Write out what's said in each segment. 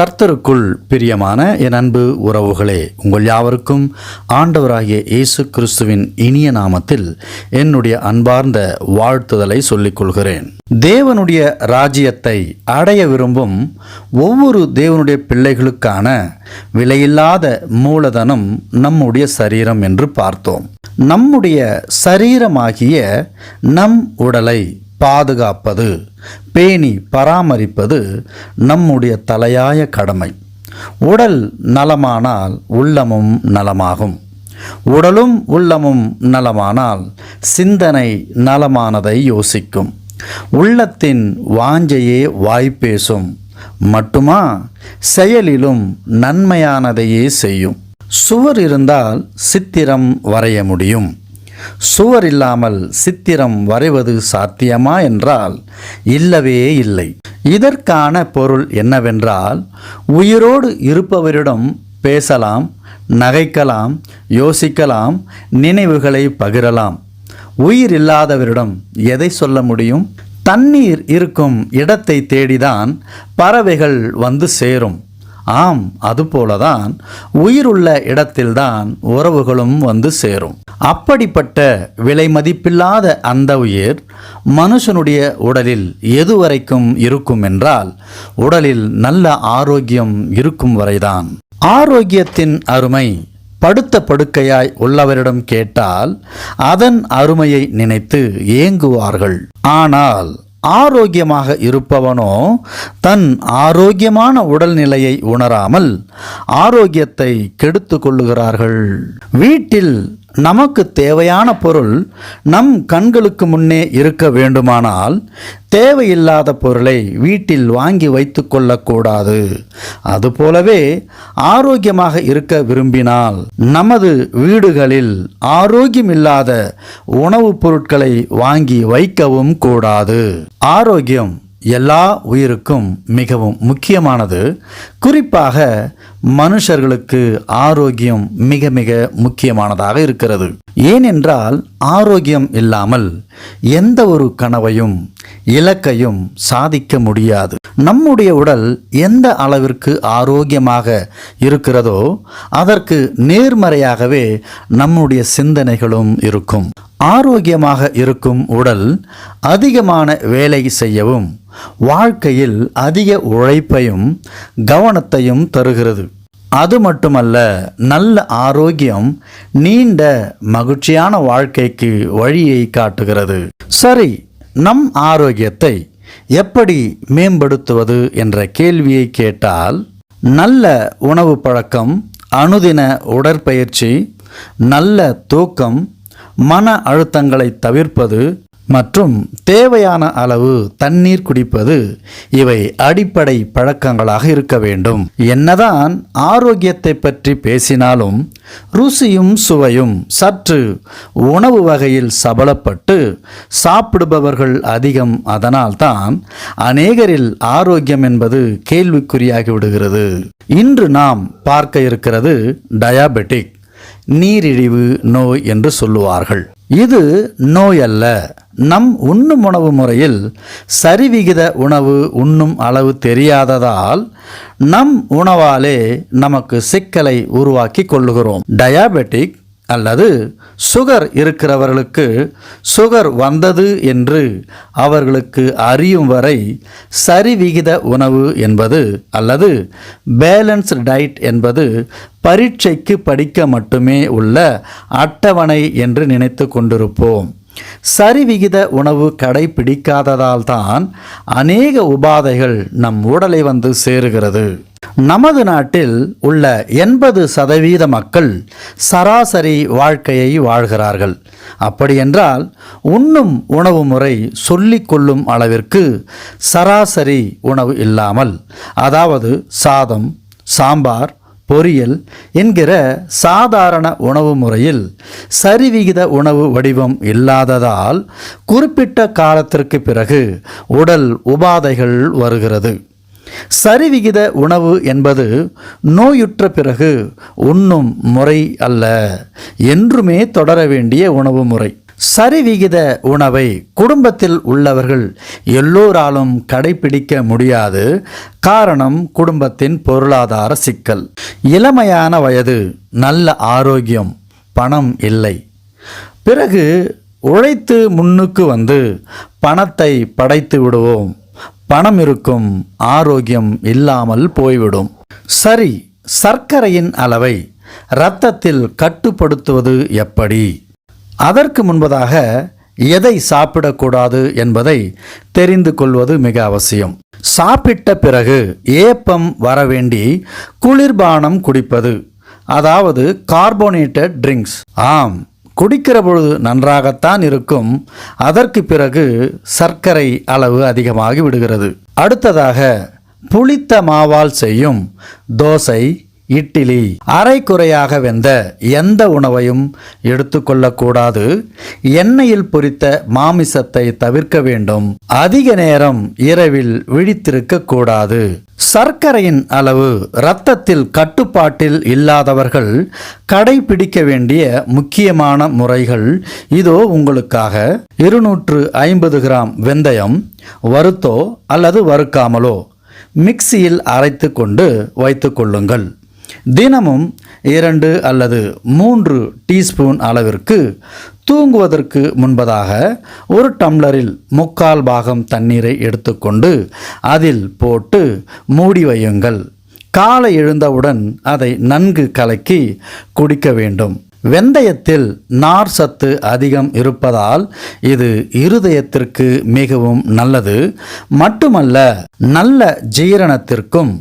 கர்த்தருக்குள் பிரியமான என் அன்பு உறவுகளே, உங்கள் யாவருக்கும் ஆண்டவராகிய இயேசு கிறிஸ்துவின் இனிய நாமத்தில் என்னுடைய அன்பார்ந்த வாழ்த்துதலை சொல்லிக் கொள்கிறேன். தேவனுடைய ராஜ்யத்தை அடைய விரும்பும் ஒவ்வொரு தேவனுடைய பிள்ளைகளுக்கான விலையில்லாத மூலதனம் நம்முடைய சரீரம் என்று பார்த்தோம். நம்முடைய சரீரமாகிய நம் உடலை பாதுகாப்பது, பேணி பராமரிப்பது நம்முடைய தலையாய கடமை. உடல் நலமானால் உள்ளமும் நலமாகும். உடலும் உள்ளமும் நலமானால் சிந்தனை நலமானதை யோசிக்கும். உள்ளத்தின் வாஞ்சையே வாய்ப்பேசும் மட்டுமா, செயலிலும் நன்மையானதையே செய்யும். சுவர் இருந்தால் சித்திரம் வரைய முடியும். சுவர் இல்லாமல் சித்திரம் வரைவது சாத்தியமா என்றால் இல்லவே இல்லை. இதற்கான பொருள் என்னவென்றால், உயிரோடு இருப்பவரிடம் பேசலாம், நகைக்கலாம், யோசிக்கலாம், நினைவுகளை பகிரலாம். உயிர் இல்லாதவரிடம் எதை சொல்ல முடியும்? தண்ணீர் இருக்கும் இடத்தை தேடிதான் பறவைகள் வந்து சேரும். ஆம், அதுபோலதான் உயிருள்ள இடத்தில்தான் உறவுகளும் வந்து சேரும். அப்படிப்பட்ட விலை மதிப்பில்லாத அந்த உயிர் மனுஷனுடைய உடலில் எதுவரைக்கும் இருக்கும் என்றால், உடலில் நல்ல ஆரோக்கியம் இருக்கும் வரைதான். ஆரோக்கியத்தின் அருமை படுத்த படுக்கையாய் உள்ளவரிடம் கேட்டால் அதன் அருமையை நினைத்து ஏங்குவார்கள். ஆனால் ஆரோக்கியமாக இருப்பவனோ தன் ஆரோக்கியமான உடல்நிலையை உணராமல் ஆரோக்கியத்தை கெடுத்து கொள்ளுகிறார்கள். வீட்டில் நமக்கு தேவையான பொருள் நம் கண்களுக்கு முன்னே இருக்க வேண்டுமானால் தேவையில்லாத பொருளை வீட்டில் வாங்கி வைத்து கொள்ளக்கூடாது. அதுபோலவே ஆரோக்கியமாக இருக்க விரும்பினால் நமது வீடுகளில் ஆரோக்கியமில்லாத உணவுப் பொருட்களை வாங்கி வைக்கவும் கூடாது. ஆரோக்கியம் எல்லா உயிருக்கும் மிகவும் முக்கியமானது. குறிப்பாக மனுஷர்களுக்கு ஆரோக்கியம் மிக மிக முக்கியமானதாக இருக்கிறது. ஏனென்றால் ஆரோக்கியம் இல்லாமல் எந்த ஒரு கனவையும் இலக்கையும் சாதிக்க முடியாது. நம்முடைய உடல் எந்த அளவிற்கு ஆரோக்கியமாக இருக்கிறதோ அதற்கு நேர்மறையாகவே நம்முடைய சிந்தனைகளும் இருக்கும். ஆரோக்கியமாக இருக்கும் உடல் அதிகமான வேலை செய்யவும், வாழ்க்கையில் அதிக உழைப்பையும் கவனத்தையும் தருகிறது. அது மட்டுமல்ல, நல்ல ஆரோக்கியம் நீண்ட மகிழ்ச்சியான வாழ்க்கைக்கு வழியை காட்டுகிறது. சரி, நம் ஆரோக்கியத்தை எப்படி மேம்படுத்துவது என்ற கேள்வியை கேட்டால், நல்ல உணவு பழக்கம், அனுதின உடற்பயிற்சி, நல்ல தூக்கம், மன அழுத்தங்களை தவிர்ப்பது மற்றும் தேவையான அளவு தண்ணீர் குடிப்பது, இவை அடிப்படை பழக்கங்களாக இருக்க வேண்டும். என்னதான் ஆரோக்கியத்தை பற்றி பேசினாலும் ருசியும் சுவையும் சற்று உணவு வகையில் சபலப்பட்டு சாப்பிடுபவர்கள் அதிகம். அதனால்தான் அநேகரில் ஆரோக்கியம் என்பது கேள்விக்குறியாகி விடுகிறது. இன்று நாம் பார்க்க இருக்கிறது டயாபெட்டிக், நீரிழிவு நோய் என்று சொல்லுவார்கள். இது நோய் அல்ல. நம் உண்ணும் உணவு முறையில் சரிவிகித உணவு உண்ணும் அளவு தெரியாததால் நம் உணவாலே நமக்கு சிக்கலை உருவாக்கி கொள்ளுகிறோம். டயாபெட்டிக் அல்லது சுகர் இருக்கிறவர்களுக்கு சுகர் வந்தது என்று அவர்களுக்கு அறியும் வரை சரிவிகித உணவு என்பது அல்லது பேலன்ஸ்டு டயட் என்பது பரீட்சைக்கு படிக்க மட்டுமே உள்ள அட்டவணை என்று நினைத்து கொண்டிருப்போம். சரிவிகித உணவு கடைபிடிக்காததால் தான் அநேக உபாதைகள் நம் உடலை வந்து சேருகிறது. நமது நாட்டில் உள்ள 80% மக்கள் சராசரி வாழ்க்கையை வாழ்கிறார்கள். அப்படியென்றால் உண்ணும் உணவு முறை சொல்லிக் கொள்ளும் அளவிற்கு சராசரி உணவு இல்லாமல், அதாவது சாதம், சாம்பார், பொரியல் என்கிற சாதாரண உணவு முறையில் சரிவிகித உணவு வடிவம் இல்லாததால் குறிப்பிட்ட காலத்திற்கு பிறகு உடல் உபாதைகள் வருகிறது. சரிவிகித உணவு என்பது நோயுற்ற பிறகு உண்ணும் முறை அல்ல, என்றுமே தொடர வேண்டிய உணவு முறை. சரிவிகித உணவை குடும்பத்தில் உள்ளவர்கள் எல்லோராலும் கடைபிடிக்க முடியாது. காரணம் குடும்பத்தின் பொருளாதார சிக்கல். இளமையான வயது, நல்ல ஆரோக்கியம், பணம் இல்லை. பிறகு உழைத்து முன்னுக்கு வந்து பணத்தை படைத்து விடுவோம். பணம் இருக்கும், ஆரோக்கியம் இல்லாமல் போய்விடும். சரி, சர்க்கரையின் அளவை இரத்தத்தில் கட்டுப்படுத்துவது எப்படி? அதற்கு முன்பதாக எதை சாப்பிடக்கூடாது என்பதை தெரிந்து கொள்வது மிக அவசியம். சாப்பிட்ட பிறகு ஏப்பம் வரவேண்டி குளிர்பானம் குடிப்பது, அதாவது கார்போனேட்டட் ட்ரிங்க்ஸ். ஆம், குடிக்கிற பொழுது நன்றாகத்தான் இருக்கும். அதற்கு பிறகு சர்க்கரை அளவு அதிகமாகி விடுகிறது. அடுத்ததாக புளித்த மாவால் செய்யும் தோசை, இட்லி, அரைக்குறையாக வெந்த எந்த உணவையும் எடுத்துக்கொள்ளக்கூடாது. எண்ணெயில் பொரித்த மாமிசத்தை தவிர்க்க வேண்டும். அதிக நேரம் இரவில் விழித்திருக்க கூடாது. சர்க்கரையின் அளவு இரத்தத்தில் கட்டுப்பாட்டில் இல்லாதவர்கள் கடைபிடிக்க வேண்டிய முக்கியமான முறைகள் இதோ உங்களுக்காக. 250 கிராம் வெந்தயம் வறுத்தோ அல்லது வறுக்காமலோ மிக்சியில் அரைத்து கொண்டு வைத்து கொள்ளுங்கள். தினமும் 2 அல்லது 3 டீஸ்பூன் அளவிற்கு தூங்குவதற்கு முன்பதாக 1 டம்ளரில் 3/4 பாகம் தண்ணீரை எடுத்துக்கொண்டு அதில் போட்டு மூடி வையுங்கள். காலை எழுந்தவுடன் அதை நன்கு கலக்கி குடிக்க வேண்டும். வெந்தயத்தில் நார் சத்து அதிகம் இருப்பதால் இது இருதயத்திற்கு மிகவும் நல்லது. மட்டுமல்ல, நல்ல ஜீரணத்திற்கும்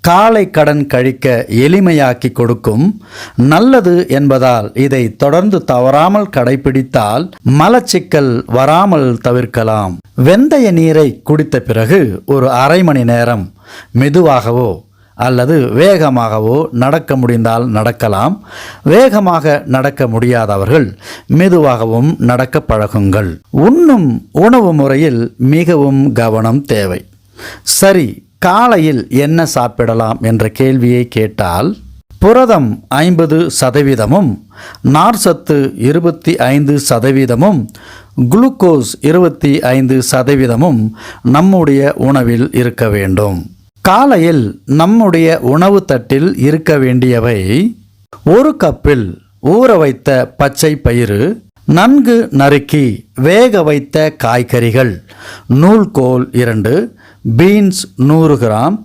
காலை கடன் கழிக்க எளிமையாக்கி கொடுக்கும். நல்லது என்பதால் இதை தொடர்ந்து தவறாமல் கடைபிடித்தால் மலச்சிக்கல் வராமல் தவிர்க்கலாம். வெந்தய நீரை குடித்த பிறகு ஒரு அரை மணி நேரம் மெதுவாகவோ அல்லது வேகமாகவோ நடக்க முடிந்தால் நடக்கலாம். வேகமாக நடக்க முடியாதவர்கள் மெதுவாகவும் நடக்க பழகுங்கள். உண்ணும் உணவு முறையில் மிகவும் கவனம் தேவை. சரி, காலையில் என்ன சாப்பிடலாம் என்ற கேள்வியை கேட்டால், புரதம் 50%, நார்சத்து 25%, குளுக்கோஸ் 25% நம்முடைய உணவில் இருக்க வேண்டும். காலையில் நம்முடைய உணவு தட்டில் இருக்க வேண்டியவை: 1 கப்பில் ஊற வைத்த பச்சை பயிறு, நன்கு நறுக்கி வேக வைத்த காய்கறிகள், நூல்கோல் 2, பீன்ஸ் 100 கிராம்,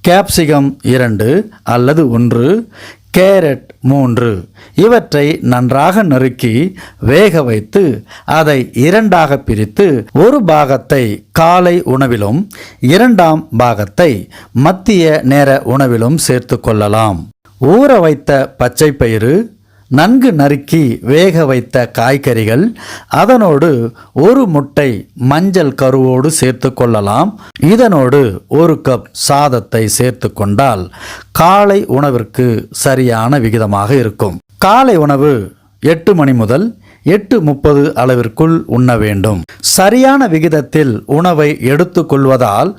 கேப்சிகம் 2 அல்லது 1, கேரட் 3. இவற்றை நன்றாக நறுக்கி வேக வைத்து அதை 2ஆக பிரித்து 1 பாகத்தை காலை உணவிலும் 2ஆம் பாகத்தை மத்திய நேர உணவிலும் சேர்த்து கொள்ளலாம். ஊற வைத்த பச்சை பயிறு, நன்கு நறுக்கி வேக வைத்த காய்கறிகள், அதனோடு 1 முட்டை மஞ்சள் கருவோடு சேர்த்து கொள்ளலாம். இதனோடு 1 கப் சாதத்தை சேர்த்து கொண்டால் காலை உணவிற்கு சரியான விகிதமாக இருக்கும். காலை உணவு 8 மணி முதல் 8:30 அளவிற்குள் உண்ண வேண்டும். சரியான விகிதத்தில் உணவை எடுத்துக்கொள்வதால்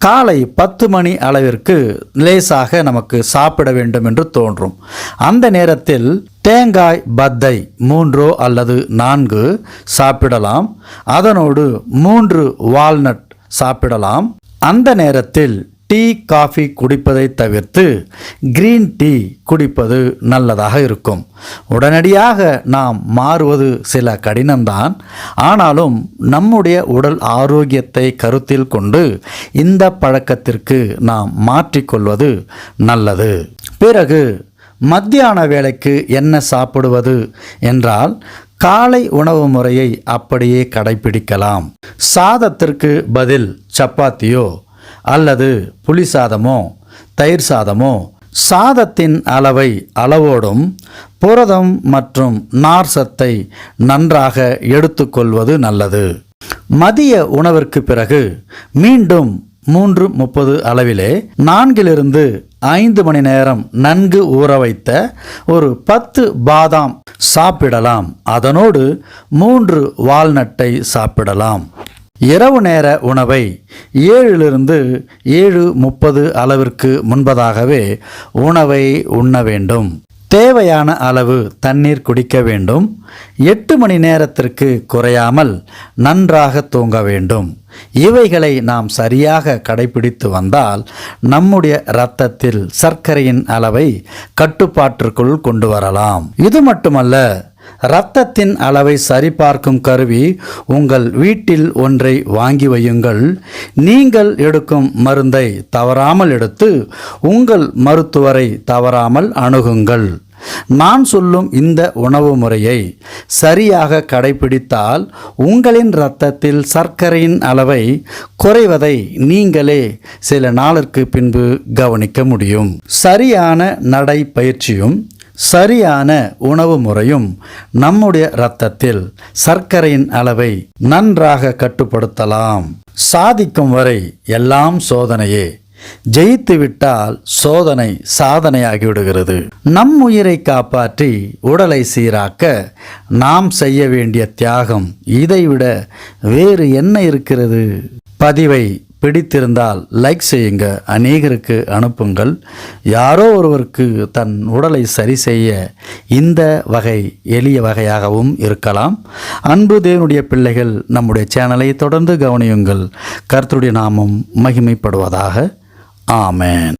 காலை 10 மணி அளவிற்கு லேசாக நமக்கு சாப்பிட வேண்டும் என்று தோன்றும். அந்த நேரத்தில் தேங்காய் பத்தை 3 அல்லது 4 சாப்பிடலாம். அதனோடு 3 வால்நட் சாப்பிடலாம். அந்த நேரத்தில் டீ, காஃபி குடிப்பதை தவிர்த்து கிரீன் டீ குடிப்பது நல்லதாக இருக்கும். உடனடியாக நாம் மாறுவது சில கடினம்தான். ஆனாலும் நம்முடைய உடல் ஆரோக்கியத்தை கருத்தில் கொண்டு இந்த பழக்கத்திற்கு நாம் மாற்றிக்கொள்வது நல்லது. பிறகு மத்தியான வேளைக்கு என்ன சாப்பிடுவது என்றால், காலை உணவு முறையை அப்படியே கடைபிடிக்கலாம். சாதத்திற்கு பதில் சப்பாத்தியோ அல்லது புளி சாதமோ தயிர் சாதமோ, சாதத்தின் அளவை அளவோடும் புரதம் மற்றும் நார் சத்தை நன்றாக எடுத்துக்கொள்வது நல்லது. மதிய உணவிற்கு பிறகு மீண்டும் 3:30 அளவிலே 4 to 5 மணி நேரம் நன்கு ஊற வைத்த ஒரு 10 பாதாம் சாப்பிடலாம். அதனோடு 3 வால்நட்டை சாப்பிடலாம். இரவு நேர உணவை 7 to 7:30 அளவிற்கு முன்பதாகவே உணவை உண்ண வேண்டும். தேவையான அளவு தண்ணீர் குடிக்க வேண்டும். 8 மணி நேரத்திற்கு குறையாமல் நன்றாக தூங்க வேண்டும். இவைகளை நாம் சரியாக கடைபிடித்து வந்தால் நம்முடைய இரத்தத்தில் சர்க்கரையின் அளவை கட்டுப்பாட்டிற்குள் கொண்டு வரலாம். இது மட்டுமல்ல, இரத்தத்தின் அளவை சரிபார்க்கும் கருவி உங்கள் வீட்டில் ஒன்றை வாங்கி வையுங்கள். நீங்கள் எடுக்கும் மருந்தை தவறாமல் எடுத்து உங்கள் மருத்துவரை தவறாமல் அணுகுங்கள். நான் சொல்லும் இந்த உணவு முறையை சரியாக கடைபிடித்தால் உங்களின் இரத்தத்தில் சர்க்கரையின் அளவை குறைவதை நீங்களே சில நாளுக்கு பின்பு கவனிக்க முடியும். சரியான நடைப்பயிற்சியும் சரியான உணவு முறையும் நம்முடைய இரத்தத்தில் சர்க்கரையின் அளவை நன்றாக கட்டுப்படுத்தலாம். சாதிக்கும் வரை எல்லாம் சோதனையே. ஜெயித்துவிட்டால் சோதனை சாதனையாகிவிடுகிறது. நம் உயிரை காப்பாற்றி உடலை சீராக்க நாம் செய்ய வேண்டிய தியாகம் இதைவிட வேறு என்ன இருக்கிறது? பதிவை பிடித்திருந்தால் லைக் செய்யுங்க, அநேகருக்கு அனுப்புங்கள். யாரோ ஒருவருக்கு தன் உடலை சரி செய்ய இந்த வகை எளிய வகையாகவும் இருக்கலாம். அன்பு தேவனுடைய பிள்ளைகள், நம்முடைய சேனலை தொடர்ந்து கவனியுங்கள். கர்த்தருடைய நாமம் மகிமைப்படுவதாக. ஆமென்.